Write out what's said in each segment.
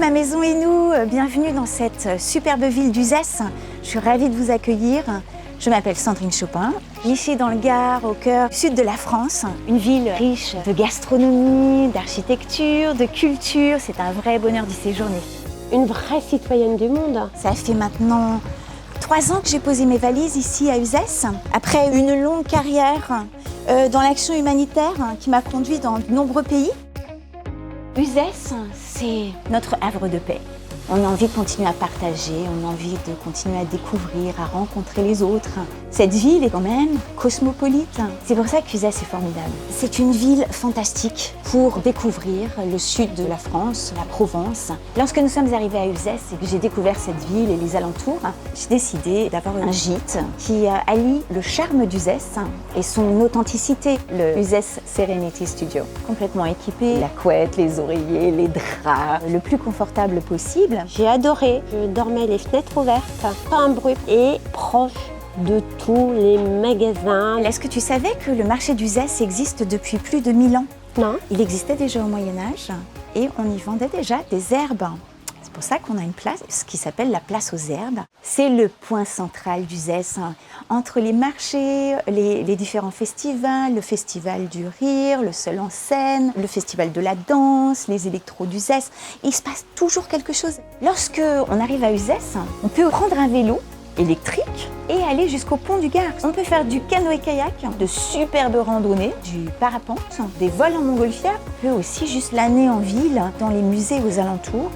ma maison et nous, bienvenue dans cette superbe ville d'Uzès. Je suis ravie de vous accueillir. Je m'appelle Sandrine Chopin, ici dans le Gard, au cœur du sud de la France. Une ville riche de gastronomie, d'architecture, de culture. C'est un vrai bonheur d'y séjourner. Une vraie citoyenne du monde. Ça fait maintenant 3 ans que j'ai posé mes valises ici à Uzès. Après une longue carrière dans l'action humanitaire qui m'a conduit dans de nombreux pays. Uzès, c'est notre havre de paix. On a envie de continuer à partager, on a envie de continuer à découvrir, à rencontrer les autres. Cette ville est quand même cosmopolite. C'est pour ça qu'Uzès est formidable. C'est une ville fantastique pour découvrir le sud de la France, la Provence. Lorsque nous sommes arrivés à Uzès et que j'ai découvert cette ville et les alentours, j'ai décidé d'avoir un gîte qui allie le charme d'Uzès et son authenticité, le Uzès Serenity Studio. Complètement équipé, la couette, les oreillers, les draps, le plus confortable possible. J'ai adoré. Je dormais les fenêtres ouvertes, pas un bruit, et proche de tous les magasins. Est-ce que tu savais que le marché d'Uzès existe depuis plus de 1000 ans? Non. Il existait déjà au Moyen-Âge et on y vendait déjà des herbes. C'est pour ça qu'on a une place, ce qui s'appelle la place aux herbes. C'est le point central d'Uzès, entre les marchés, les différents festivals, le festival du rire, le seul en scène, le festival de la danse, les électros d'Uzès. Il se passe toujours quelque chose. Lorsque on arrive à Uzès, on peut prendre un vélo électrique et aller jusqu'au pont du Gard. On peut faire du canoë-kayak, de superbes randonnées, du parapente, des vols en montgolfière. On peut aussi juste l'année en ville, dans les musées aux alentours.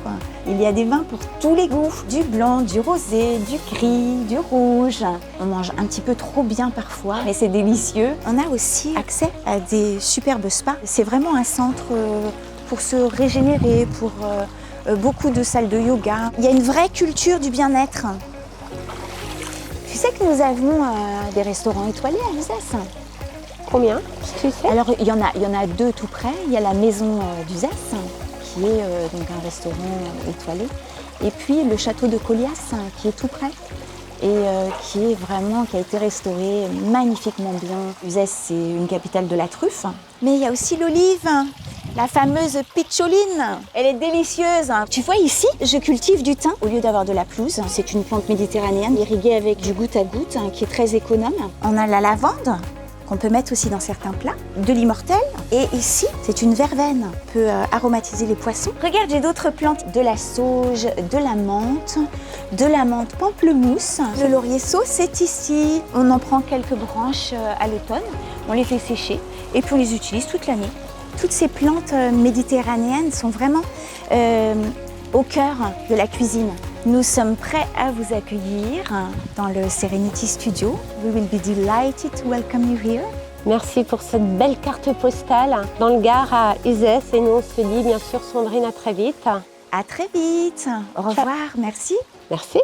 Il y a des vins pour tous les goûts, du blanc, du rosé, du gris, du rouge. On mange un petit peu trop bien parfois, mais c'est délicieux. On a aussi accès à des superbes spas. C'est vraiment un centre pour se régénérer, pour beaucoup de salles de yoga. Il y a une vraie culture du bien-être. Tu sais que nous avons des restaurants étoilés à Uzès. Combien, tu sais? Alors, il y en a 2 tout près. Il y a la maison d'Uzès, qui est donc un restaurant étoilé. Et puis le château de Colias, qui est tout près. Et qui a été restauré magnifiquement bien. Uzès, c'est une capitale de la truffe. Mais il y a aussi l'olive, la fameuse pitcholine. Elle est délicieuse. Tu vois ici, je cultive du thym au lieu d'avoir de la pelouse. C'est une plante méditerranéenne irriguée avec du goutte à goutte qui est très économe. On a la lavande qu'on peut mettre aussi dans certains plats, de l'immortelle. Et ici, c'est une verveine. On peut aromatiser les poissons. Regarde, j'ai d'autres plantes. De la sauge, de la menthe pamplemousse. Le laurier sauce, c'est ici. On en prend quelques branches à l'automne. On les fait sécher et puis on les utilise toute l'année. Toutes ces plantes méditerranéennes sont vraiment au cœur de la cuisine. Nous sommes prêts à vous accueillir dans le Serenity Studio. We will be delighted to welcome you here. Merci pour cette belle carte postale dans le Gard à Uzès. Et nous, on se dit bien sûr, Sandrine, à très vite. À très vite. Au revoir. Merci. Merci.